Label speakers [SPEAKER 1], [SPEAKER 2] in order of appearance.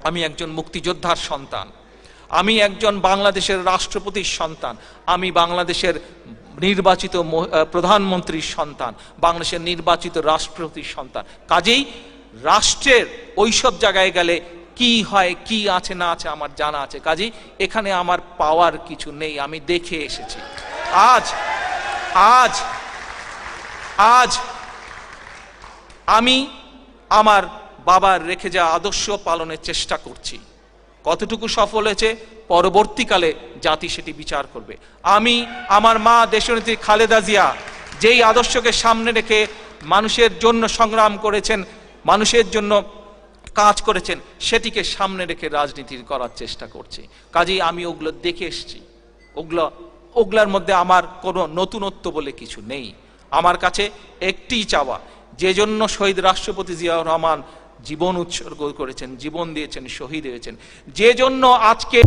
[SPEAKER 1] আমি একজন মুক্তিযোদ্ধার সন্তান, আমি একজন বাংলাদেশের রাষ্ট্রপতির সন্তান, আমি বাংলাদেশের নির্বাচিত প্রধানমন্ত্রীর সন্তান, বাংলাদেশের নির্বাচিত রাষ্ট্রপতির সন্তান। কাজেই রাষ্ট্রের ওইসব জায়গায় গেলে কি হয়, কি আছে না আছে আমার জানা আছে। কাজেই এখানে আমার পাওয়ার কিছু নেই, আমি দেখে এসেছি। আজ আজ আজ আমি আমার বাবার রেখে যাওয়া আদর্শ পালনের চেষ্টা করছি। কতটুকু সফল হয়েছে পরবর্তীকালে জাতি সেটি বিচার করবে। আমি আমার মা দেশনেত্রী খালেদা জিয়া যেই আদর্শকে সামনে রেখে মানুষের জন্য সংগ্রাম করেছেন, মানুষের জন্য কাজ করেছেন, সেটিকে সামনে রেখে রাজনীতি করার চেষ্টা করছি। কাজেই আমি ওগুলো দেখে এসেছি। ওগুলার মধ্যে আমার কোনো নতুনত্ব বলে কিছু নেই। আমার কাছে একটিই চাওয়া, যে জন্য শহীদ রাষ্ট্রপতি জিয়াউর রহমান জীবন উৎসর্গ করেছেন, জীবন দিয়েছেন, শহীদ হয়েছেন, যে জন্য আজকে